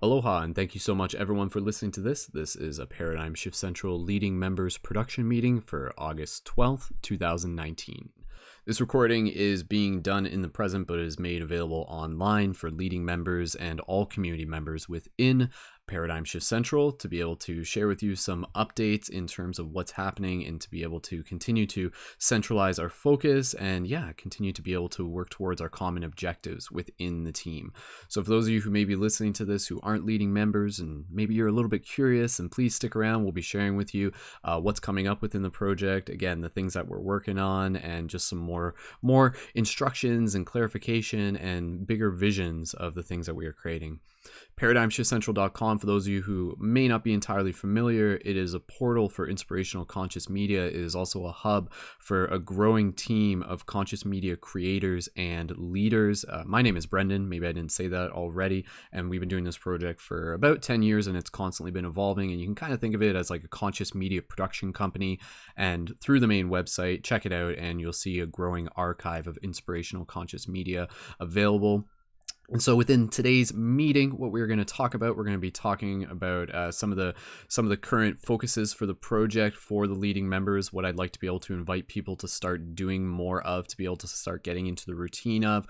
Aloha, and thank you so much, everyone, for listening to this. This is a Paradigm Shift Central Leading Members production meeting for August 12th, 2019. This recording is being done in the present, but is made available online for leading members and all community members within Paradigm Shift Central to be able to share with you some updates in terms of what's happening and to be able to continue to centralize our focus and continue to be able to work towards our common objectives within the team. So for those of you who may be listening to this who aren't leading members and maybe you're a little bit curious, and please stick around. We'll be sharing with you what's coming up within the project, again, the things that we're working on, and just some more instructions and clarification and bigger visions of the things that we are creating. ParadigmShiftCentral.com, for those of you who may not be entirely familiar, it is a portal for inspirational conscious media. It is also a hub for a growing team of conscious media creators and leaders. My name is Brendan. Maybe I didn't say that already. And we've been doing this project for about 10 years, and it's constantly been evolving. And you can kind of think of it as like a conscious media production company. And through the main website, check it out, and you'll see a growing archive of inspirational conscious media available. And so within today's meeting, what we're going to talk about, we're going to be talking about some of the current focuses for the project for the leading members, what I'd like to be able to invite people to start doing more of, to be able to start getting into the routine of,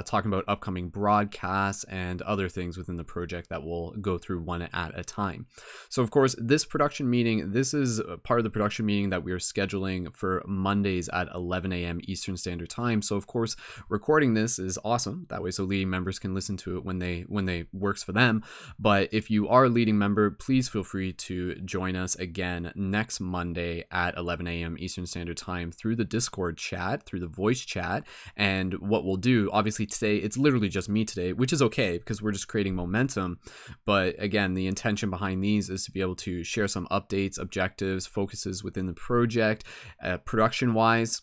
talking about upcoming broadcasts and other things within the project that we'll go through one at a time. So of course, this production meeting, this is part of the production meeting that we are scheduling for Mondays at 11 a.m. Eastern Standard Time. So of course, recording this is awesome. That way, so leading members can listen to it when they works for them. But if you are a leading member, please feel free to join us again next Monday at 11 a.m. Eastern Standard Time through the Discord chat, through the voice chat. And what we'll do, obviously today, it's literally just me today, which is okay because we're just creating momentum. But again, the intention behind these is to be able to share some updates, objectives, focuses within the project, production-wise,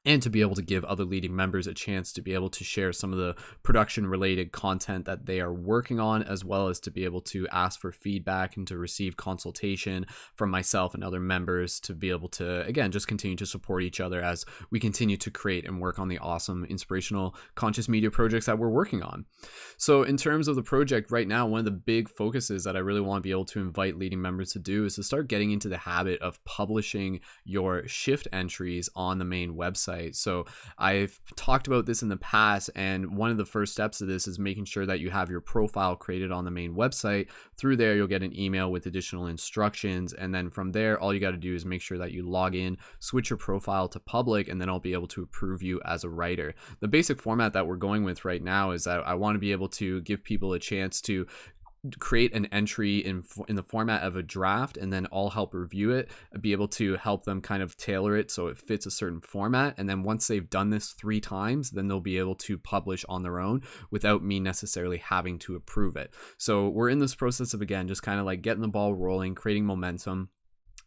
and to be able to give other leading members a chance to be able to share some of the production related content that they are working on, as well as to be able to ask for feedback and to receive consultation from myself and other members to be able to, again, just continue to support each other as we continue to create and work on the awesome inspirational conscious media projects that we're working on. So in terms of the project right now, one of the big focuses that I really want to be able to invite leading members to do is to start getting into the habit of publishing your shift entries on the main website. So I've talked about this in the past, and one of the first steps of this is making sure that you have your profile created on the main website. Through there, you'll get an email with additional instructions, and then from there, all you got to do is make sure that you log in, switch your profile to public, and then I'll be able to approve you as a writer. The basic format that we're going with right now is that I want to be able to give people a chance to create an entry in the format of a draft, and then I'll help review it, be able to help them kind of tailor it so it fits a certain format. And then once they've done this 3 times, then they'll be able to publish on their own without me necessarily having to approve it. So we're in this process of, again, just kind of like getting the ball rolling, creating momentum.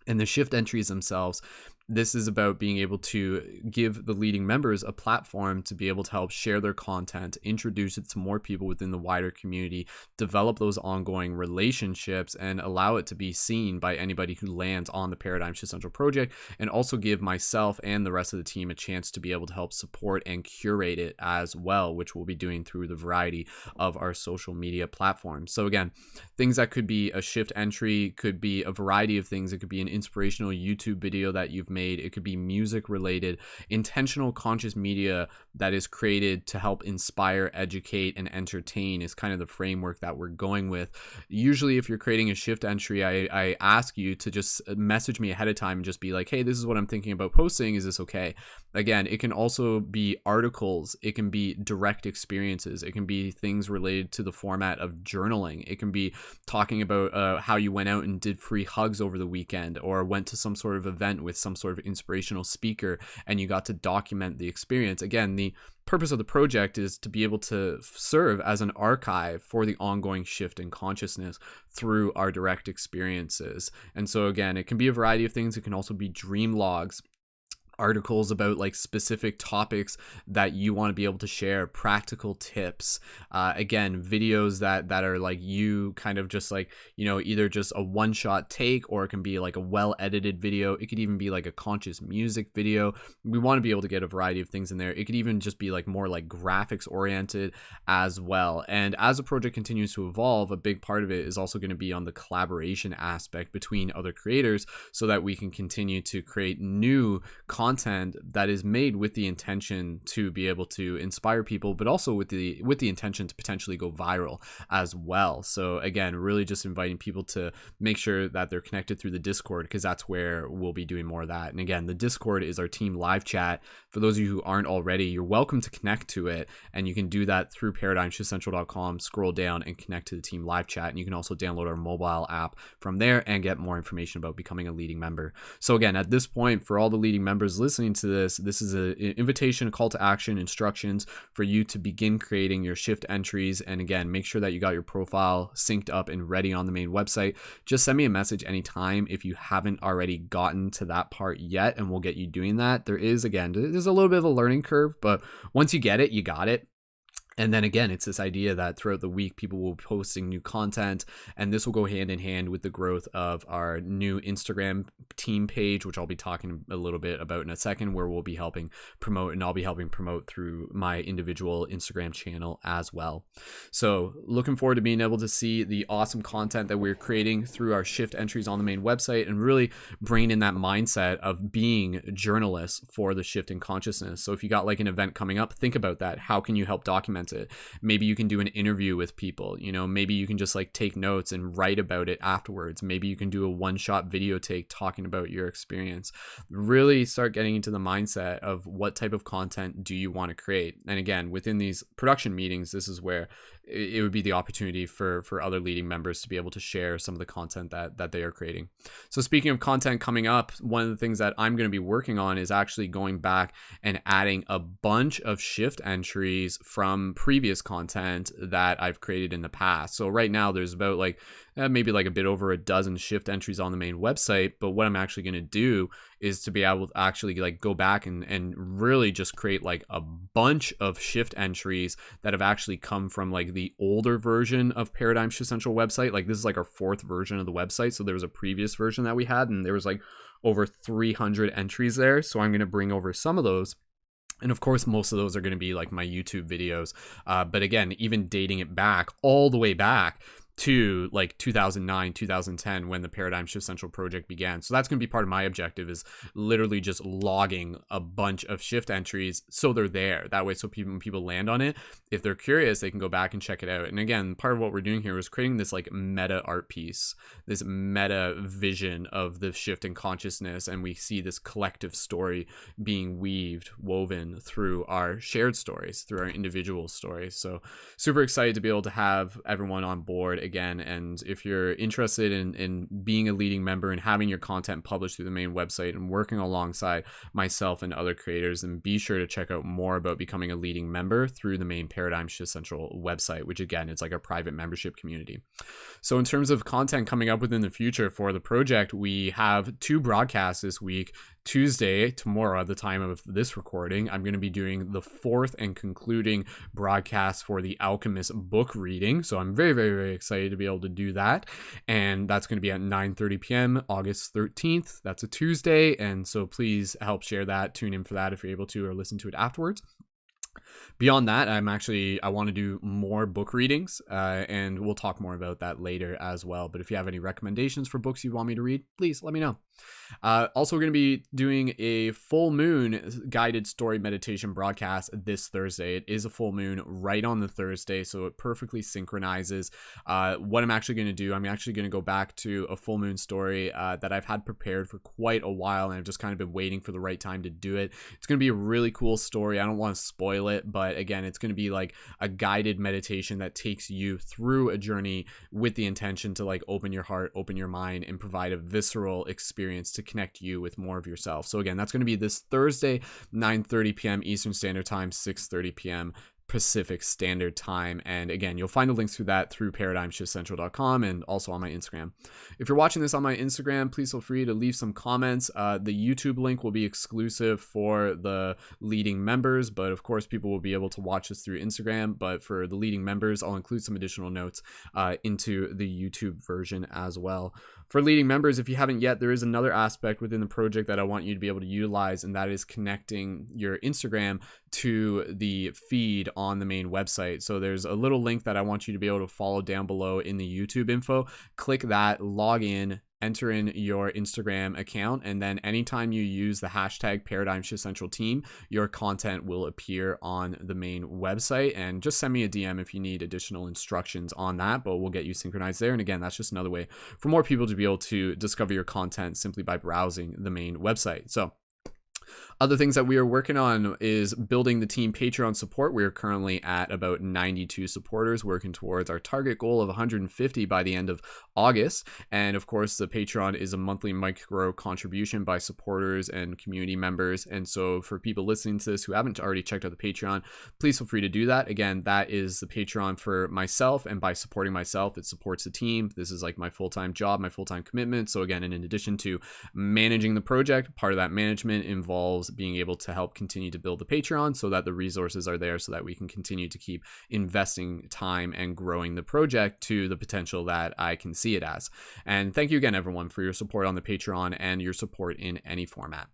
And the shift entries themselves, this is about being able to give the leading members a platform to be able to help share their content, introduce it to more people within the wider community, develop those ongoing relationships, and allow it to be seen by anybody who lands on the Paradigm Shift Central project, and also give myself and the rest of the team a chance to be able to help support and curate it as well, which we'll be doing through the variety of our social media platforms. So again, things that could be a shift entry, could be a variety of things. It could be an inspirational YouTube video that you've made. It could be music related, intentional conscious media that is created to help inspire, educate, and entertain is kind of the framework that we're going with. Usually if you're creating a shift entry, I ask you to just message me ahead of time and just be like, hey, this is what I'm thinking about posting. Is this okay? Again, it can also be articles. It can be direct experiences. It can be things related to the format of journaling. It can be talking about how you went out and did free hugs over the weekend, or went to some sort of event with some sort of inspirational speaker and you got to document the experience. Again, the purpose of the project is to be able to serve as an archive for the ongoing shift in consciousness through our direct experiences. And so again, it can be a variety of things. It can also be dream logs. articles about like specific topics that you want to be able to share, practical tips, again, videos that are like you kind of just like, you know, either just a one-shot take, or it can be like a well-edited video. It could even be like a conscious music video. We want to be able to get a variety of things in there. It could even just be like more like graphics oriented as well. And as the project continues to evolve, a big part of it is also going to be on the collaboration aspect between other creators, so that we can continue to create new content that is made with the intention to be able to inspire people, but also with the intention to potentially go viral as well. So again, really just inviting people to make sure that they're connected through the Discord, because that's where we'll be doing more of that. And again, the Discord is our team live chat. For those of you who aren't already, you're welcome to connect to it, and you can do that through paradigmshiftcentral.com, scroll down and connect to the team live chat. And you can also download our mobile app from there and get more information about becoming a leading member. So again, at this point, for all the leading members listening to this is an invitation, a call to action, instructions for you to begin creating your shift entries. And again, make sure that you got your profile synced up and ready on the main website. Just send me a message anytime if you haven't already gotten to that part yet, and we'll get you doing that. There's a little bit of a learning curve, but once you get it, you got it. And then again, it's this idea that throughout the week, people will be posting new content, and this will go hand in hand with the growth of our new Instagram team page, which I'll be talking a little bit about in a second, where we'll be helping promote, and I'll be helping promote through my individual Instagram channel as well. So looking forward to being able to see the awesome content that we're creating through our shift entries on the main website, and really bringing in that mindset of being journalists for the shift in consciousness. So if you got like an event coming up, think about that. How can you help document it? Maybe you can do an interview with people, you know, maybe you can just like take notes and write about it afterwards. Maybe you can do a one-shot video take talking about your experience. Really start getting into the mindset of what type of content do you want to create. And again, within these production meetings, this is where it would be the opportunity for other leading members to be able to share some of the content that they are creating. So speaking of content coming up, one of the things that I'm going to be working on is actually going back and adding a bunch of shift entries from previous content that I've created in the past. So right now there's about like maybe like a bit over a dozen shift entries on the main website. But what I'm actually going to do is to be able to actually like go back and really just create like a bunch of shift entries that have actually come from like the older version of Paradigm Shift Central website. Like this is like our 4th version of the website. So there was a previous version that we had, and there was like over 300 entries there. So I'm going to bring over some of those. And of course, most of those are going to be like my YouTube videos. But again, even dating it back all the way back to like 2009, 2010, when the Paradigm Shift Central project began. So that's going to be part of my objective, is literally just logging a bunch of shift entries so they're there. That way, so when people land on it, if they're curious, they can go back and check it out. And again, part of what we're doing here is creating this like meta art piece, this meta vision of the shift in consciousness. And we see this collective story being woven through our shared stories, through our individual stories. So super excited to be able to have everyone on board again. And if you're interested in being a leading member and having your content published through the main website and working alongside myself and other creators, then be sure to check out more about becoming a leading member through the main Paradigm Shift Central website, which again, it's like a private membership community. So in terms of content coming up within the future for the project, we have 2 broadcasts this week. Tuesday, tomorrow at the time of this recording, I'm going to be doing the 4th and concluding broadcast for the Alchemist book reading. So I'm very, very, very excited to be able to do that. And that's going to be at 9:30 p.m. August 13th. That's a Tuesday. And so please help share that. Tune in for that if you're able to, or listen to it afterwards. Beyond that, I want to do more book readings, and we'll talk more about that later as well. But if you have any recommendations for books you want me to read, please let me know. Also, we're going to be doing a full moon guided story meditation broadcast this Thursday. It is a full moon right on the Thursday, so it perfectly synchronizes. What I'm actually going to do, I'm actually going to go back to a full moon story that I've had prepared for quite a while, and I've just kind of been waiting for the right time to do it. It's going to be a really cool story. I don't want to spoil it, but again, it's going to be like a guided meditation that takes you through a journey with the intention to like open your heart, open your mind, and provide a visceral experience to connect you with more of yourself. So again, that's going to be this Thursday, 9:30 p.m. Eastern Standard Time, 6:30 p.m. Pacific Standard Time. And again, you'll find the links to that through paradigmshiftcentral.com and also on my Instagram. If you're watching this on my Instagram, please feel free to leave some comments. The YouTube link will be exclusive for the leading members, but of course people will be able to watch this through Instagram. But for the leading members, I'll include some additional notes into the YouTube version as well. For leading members, if you haven't yet, there is another aspect within the project that I want you to be able to utilize, and that is connecting your Instagram to the feed on the main website. So there's a little link that I want you to be able to follow down below in the YouTube info. Click that, log in, enter in your Instagram account, and then anytime you use the hashtag Paradigm Shift Central Team, your content will appear on the main website. And just send me a DM if you need additional instructions on that, but we'll get you synchronized there. And again, that's just another way for more people to be able to discover your content simply by browsing the main website. So other things that we are working on is building the team Patreon support. We are currently at about 92 supporters, working towards our target goal of 150 by the end of August. And of course, the Patreon is a monthly micro contribution by supporters and community members. And so for people listening to this who haven't already checked out the Patreon, please feel free to do that. Again, that is the Patreon for myself, and by supporting myself, it supports the team. This is like my full-time job, my full-time commitment. So again, in addition to managing the project, part of that management involves being able to help continue to build the Patreon so that the resources are there so that we can continue to keep investing time and growing the project to the potential that I can see it as. And thank you again, everyone, for your support on the Patreon and your support in any format.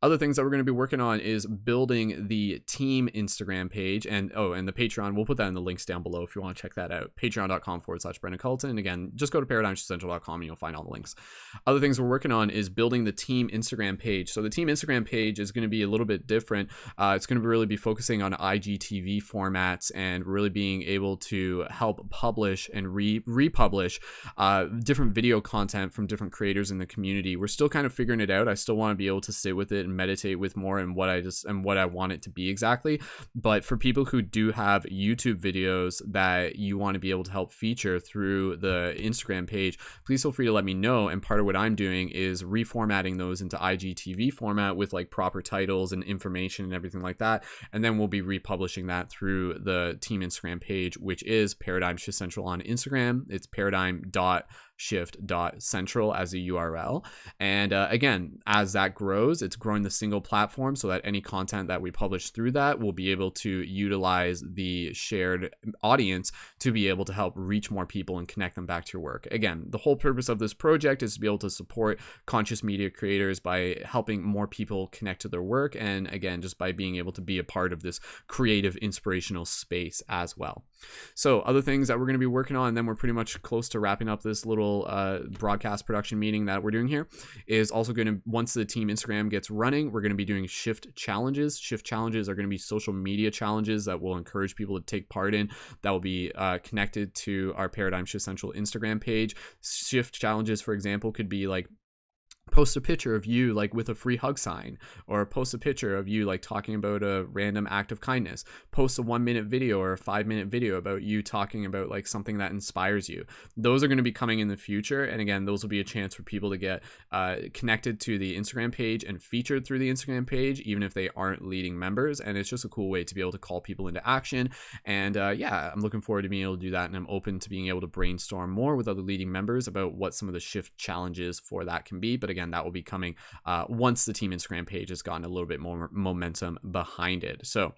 Other things that we're going to be working on is building the team Instagram page, and the Patreon. We'll put that in the links down below if you want to check that out. Patreon.com/Brendan Culleton. And again, just go to paradigmshiftcentral.com and you'll find all the links. Other things we're working on is building the team Instagram page. So the team Instagram page is going to be a little bit different. It's going to really be focusing on IGTV formats and really being able to help publish and republish different video content from different creators in the community. We're still kind of figuring it out. I still want to be able to sit with it and meditate with more and what I want it to be exactly. But for people who do have YouTube videos that you want to be able to help feature through the Instagram page, please feel free to let me know. And part of what I'm doing is reformatting those into IGTV format with like proper titles and information and everything like that. And then we'll be republishing that through the team Instagram page, which is Paradigm Shift Central on Instagram. It's paradigm.shift.central as a URL. And again, as that grows, it's growing the single platform so that any content that we publish through that will be able to utilize the shared audience to be able to help reach more people and connect them back to your work. Again, the whole purpose of this project is to be able to support conscious media creators by helping more people connect to their work, and again, just by being able to be a part of this creative, inspirational space as well. So other things that we're going to be working on, and then we're pretty much close to wrapping up this little broadcast production meeting that we're doing here, is also going to, once the team Instagram gets running, we're going to be doing shift challenges. Shift challenges are going to be social media challenges that will encourage people to take part in, that will be connected to our Paradigm Shift Central Instagram page. Shift challenges, for example, could be like post a picture of you like with a free hug sign, or post a picture of you like talking about a random act of kindness, post a 1-minute video or a 5-minute video about you talking about like something that inspires you. Those are going to be coming in the future, and again, those will be a chance for people to get connected to the Instagram page and featured through the Instagram page, even if they aren't leading members. And it's just a cool way to be able to call people into action. And yeah, I'm looking forward to being able to do that, and I'm open to being able to brainstorm more with other leading members about what some of the shift challenges for that can be. But again, that will be coming once the team Instagram page has gotten a little bit more momentum behind it. So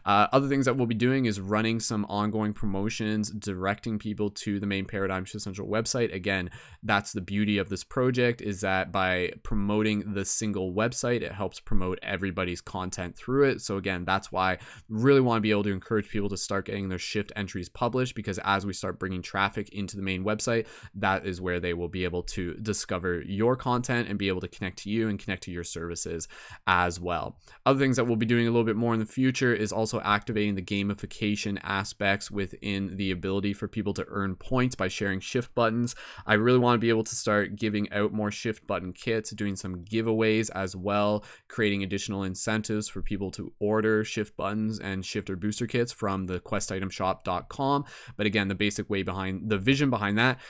other things that we'll be doing is running some ongoing promotions, directing people to the main Paradigm Shift Central website. Again, that's the beauty of this project, is that by promoting the single website, it helps promote everybody's content through it. So again, that's why I really want to be able to encourage people to start getting their shift entries published, because as we start bringing traffic into the main website, that is where they will be able to discover your content and be able to connect to you and connect to your services as well. Other things that we'll be doing a little bit more in the future is also activating the gamification aspects within the ability for people to earn points by sharing shift buttons. I really want to be able to start giving out more shift button kits, doing some giveaways as well, creating additional incentives for people to order shift buttons and shifter booster kits from the questitemshop.com. But again, the basic way behind the vision behind that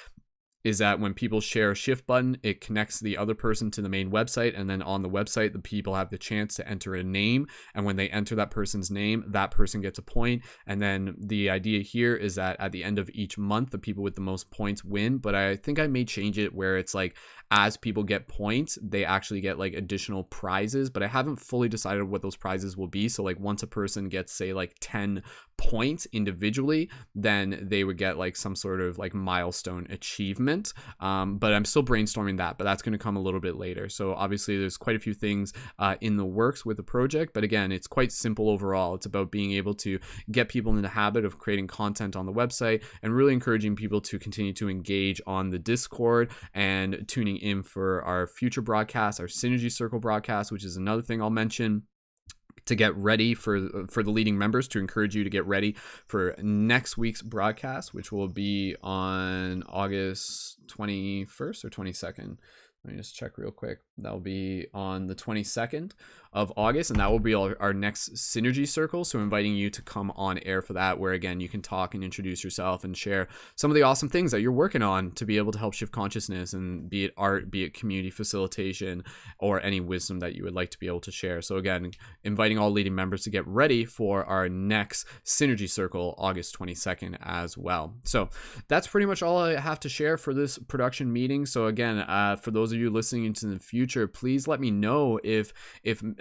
is that when people share a shift button, it connects the other person to the main website, and then on the website the people have the chance to enter a name, and when they enter that person's name, that person gets a point. And then the idea here is that at the end of each month, the people with the most points win. But I think I may change it where it's like, as people get points, they actually get like additional prizes, but I haven't fully decided what those prizes will be. So like once a person gets, say, like 10 points individually, then they would get like some sort of like milestone achievement. But I'm still brainstorming that, but that's going to come a little bit later. So obviously there's quite a few things in the works with the project, but again, it's quite simple overall. It's about being able to get people in the habit of creating content on the website and really encouraging people to continue to engage on the Discord and tuning in for our future broadcasts, our Synergy Circle broadcast, which is another thing I'll mention, to get ready for the leading members, to encourage you to get ready for next week's broadcast, which will be on August 21st or 22nd. Let me just check real quick. That'll be on the 22nd of August, and that will be our next Synergy Circle. So inviting you to come on air for that, where again, you can talk and introduce yourself and share some of the awesome things that you're working on to be able to help shift consciousness, and be it art, be it community facilitation, or any wisdom that you would like to be able to share. So again, inviting all leading members to get ready for our next Synergy Circle, August 22nd as well. So that's pretty much all I have to share for this production meeting. So again, for those of you listening into the future, please let me know if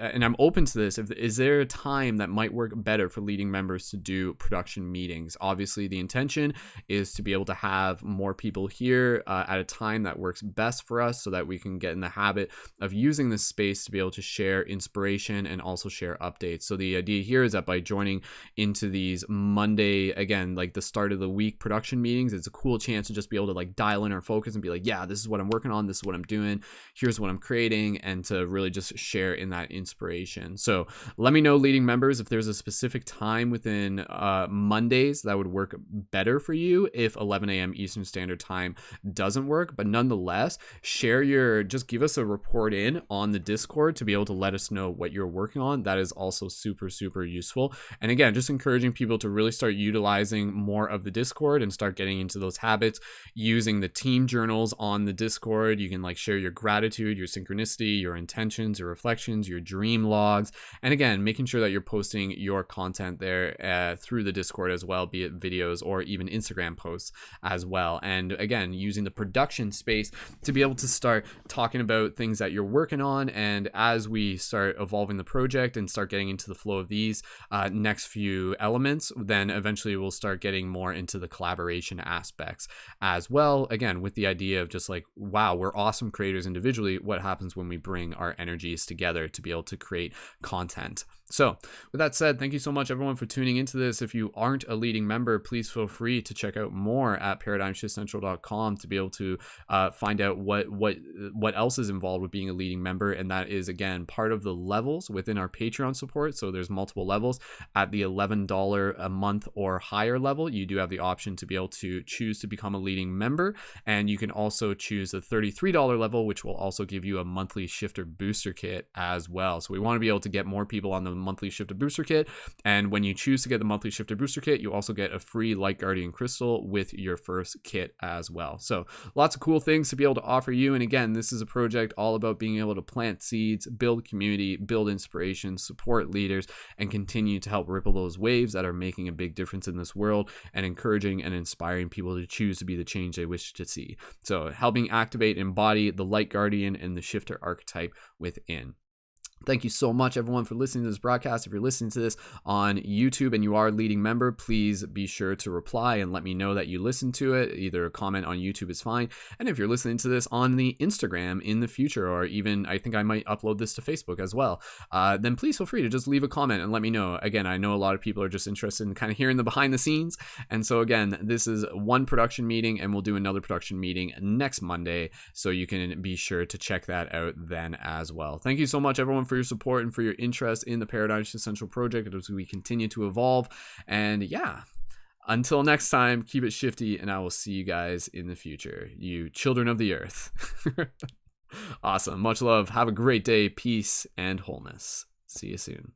and I'm open to this, is there a time that might work better for leading members to do production meetings. Obviously the intention is to be able to have more people here at a time that works best for us, so that we can get in the habit of using this space to be able to share inspiration and also share updates. So the idea here is that by joining into these Monday, again, like the start of the week production meetings, it's a cool chance to just be able to like dial in our focus and be like, yeah, this is what I'm working on, this is what I'm doing, here's what I'm creating, and to really just share in that inspiration. So let me know, leading members, if there's a specific time within Mondays that would work better for you if 11 a.m. Eastern Standard Time doesn't work. But nonetheless, just give us a report in on the Discord to be able to let us know what you're working on. That is also super, super useful. And again, just encouraging people to really start utilizing more of the Discord and start getting into those habits, using the team journals on the Discord. You can like share your gratitude, your synchronicity, your intentions, your reflections, your dream logs, and again, making sure that you're posting your content there through the Discord as well, be it videos or even Instagram posts as well. And again, using the production space to be able to start talking about things that you're working on. And as we start evolving the project and start getting into the flow of these next few elements, then eventually we'll start getting more into the collaboration aspects as well. Again, with the idea of just like, wow, we're awesome creators individually. What happens when we bring our energies together to be able to create content? So with that said, thank you so much everyone for tuning into this. If you aren't a leading member, please feel free to check out more at paradigmshiftcentral.com to be able to find out what else is involved with being a leading member. And that is, again, part of the levels within our Patreon support. So there's multiple levels. At the $11 a month or higher level, you do have the option to be able to choose to become a leading member. And you can also choose the $33 level, which will also give you a monthly shifter booster kit as well. So we want to be able to get more people on the monthly shifter booster kit. And when you choose to get the monthly shifter booster kit, you also get a free Light Guardian crystal with your first kit as well. So lots of cool things to be able to offer you. And again, this is a project all about being able to plant seeds, build community, build inspiration, support leaders, and continue to help ripple those waves that are making a big difference in this world, and encouraging and inspiring people to choose to be the change they wish to see. So helping activate, embody the Light Guardian and the shifter archetype within. Thank you so much, everyone, for listening to this broadcast. If you're listening to this on YouTube and you are a leading member, please be sure to reply and let me know that you listened to it. Either a comment on YouTube is fine. And if you're listening to this on the Instagram in the future, or even I think I might upload this to Facebook as well, then please feel free to just leave a comment and let me know. Again, I know a lot of people are just interested in kind of hearing the behind the scenes. And so again, this is one production meeting, and we'll do another production meeting next Monday. So you can be sure to check that out then as well. Thank you so much, everyone, for your support and for your interest in the Paradigm Shift Central project as we continue to evolve. And yeah, until next time, keep it shifty, and I will see you guys in the future, you children of the earth. Awesome. Much love. Have a great day. Peace and wholeness. See you soon.